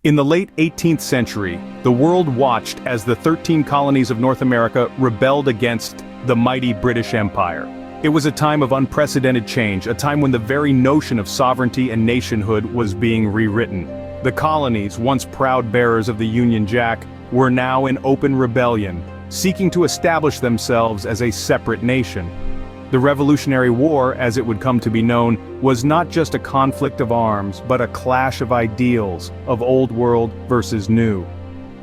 In the late 18th century, the world watched as the 13 colonies of North America rebelled against the mighty British Empire. It was a time of unprecedented change, a time when the very notion of sovereignty and nationhood was being rewritten. The colonies, once proud bearers of the Union Jack, were now in open rebellion, seeking to establish themselves as a separate nation. The Revolutionary War, as it would come to be known, was not just a conflict of arms, but a clash of ideals, of old world versus new.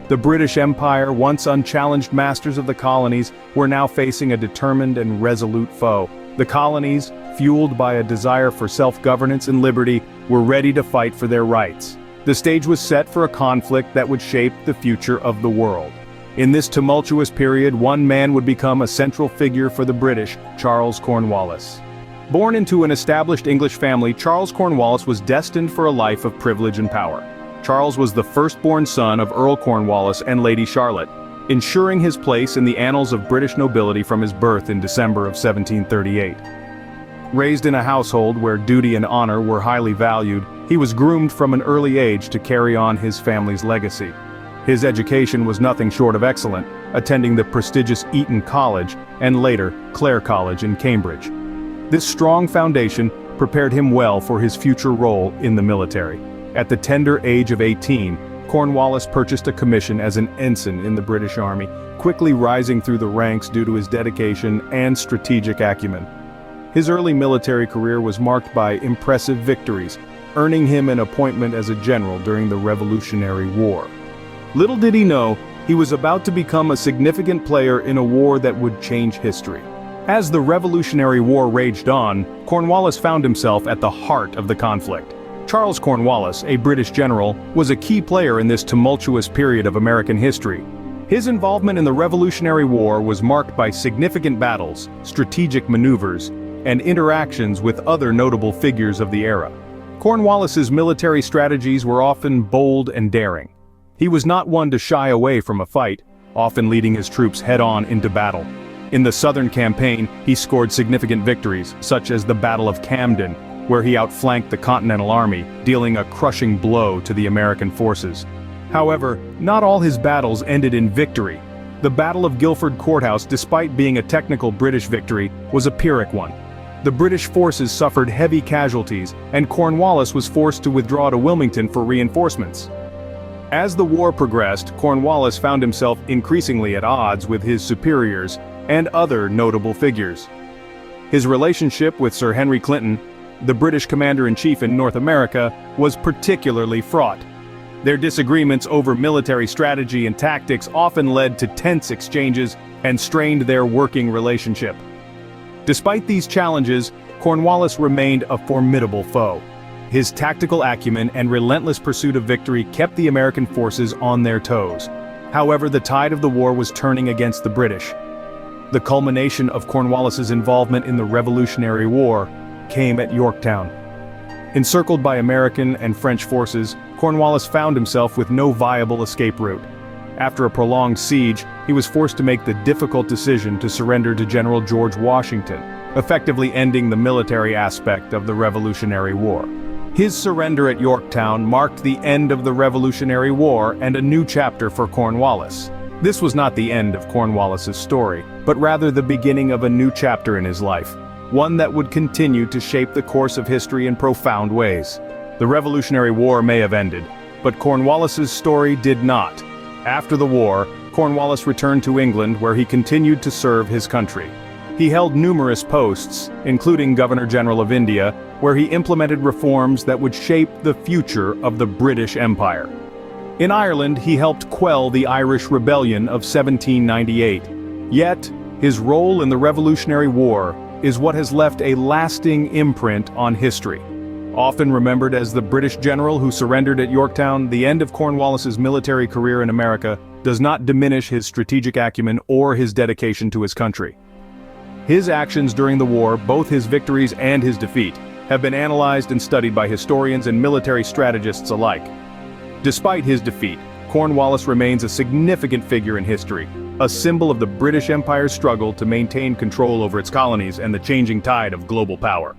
The British Empire, once unchallenged masters of the colonies, were now facing a determined and resolute foe. The colonies, fueled by a desire for self-governance and liberty, were ready to fight for their rights. The stage was set for a conflict that would shape the future of the world. In this tumultuous period, one man would become a central figure for the British, Charles Cornwallis. Born into an established English family, Charles Cornwallis was destined for a life of privilege and power. Charles was the firstborn son of Earl Cornwallis and Lady Charlotte, ensuring his place in the annals of British nobility from his birth in December of 1738. Raised in a household where duty and honor were highly valued, he was groomed from an early age to carry on his family's legacy. His education was nothing short of excellent, attending the prestigious Eton College and later Clare College in Cambridge. This strong foundation prepared him well for his future role in the military. At the tender age of 18, Cornwallis purchased a commission as an ensign in the British Army, quickly rising through the ranks due to his dedication and strategic acumen. His early military career was marked by impressive victories, earning him an appointment as a general during the Revolutionary War. Little did he know, he was about to become a significant player in a war that would change history. As the Revolutionary War raged on, Cornwallis found himself at the heart of the conflict. Charles Cornwallis, a British general, was a key player in this tumultuous period of American history. His involvement in the Revolutionary War was marked by significant battles, strategic maneuvers, and interactions with other notable figures of the era. Cornwallis's military strategies were often bold and daring. He was not one to shy away from a fight, often leading his troops head-on into battle. In the Southern Campaign, he scored significant victories, such as the Battle of Camden, where he outflanked the Continental Army, dealing a crushing blow to the American forces. However, not all his battles ended in victory. The Battle of Guilford Courthouse, despite being a technical British victory, was a Pyrrhic one. The British forces suffered heavy casualties, and Cornwallis was forced to withdraw to Wilmington for reinforcements. As the war progressed, Cornwallis found himself increasingly at odds with his superiors and other notable figures. His relationship with Sir Henry Clinton, the British commander-in-chief in North America, was particularly fraught. Their disagreements over military strategy and tactics often led to tense exchanges and strained their working relationship. Despite these challenges, Cornwallis remained a formidable foe. His tactical acumen and relentless pursuit of victory kept the American forces on their toes. However, the tide of the war was turning against the British. The culmination of Cornwallis's involvement in the Revolutionary War came at Yorktown. Encircled by American and French forces, Cornwallis found himself with no viable escape route. After a prolonged siege, he was forced to make the difficult decision to surrender to General George Washington, effectively ending the military aspect of the Revolutionary War. His surrender at Yorktown marked the end of the Revolutionary War and a new chapter for Cornwallis. This was not the end of Cornwallis's story, but rather the beginning of a new chapter in his life, one that would continue to shape the course of history in profound ways. The Revolutionary War may have ended, but Cornwallis's story did not. After the war, Cornwallis returned to England where he continued to serve his country. He held numerous posts, including Governor General of India, where he implemented reforms that would shape the future of the British Empire. In Ireland, he helped quell the Irish Rebellion of 1798. Yet, his role in the Revolutionary War is what has left a lasting imprint on history. Often remembered as the British general who surrendered at Yorktown, the end of Cornwallis's military career in America does not diminish his strategic acumen or his dedication to his country. His actions during the war, both his victories and his defeat, have been analyzed and studied by historians and military strategists alike. Despite his defeat, Cornwallis remains a significant figure in history, a symbol of the British Empire's struggle to maintain control over its colonies and the changing tide of global power.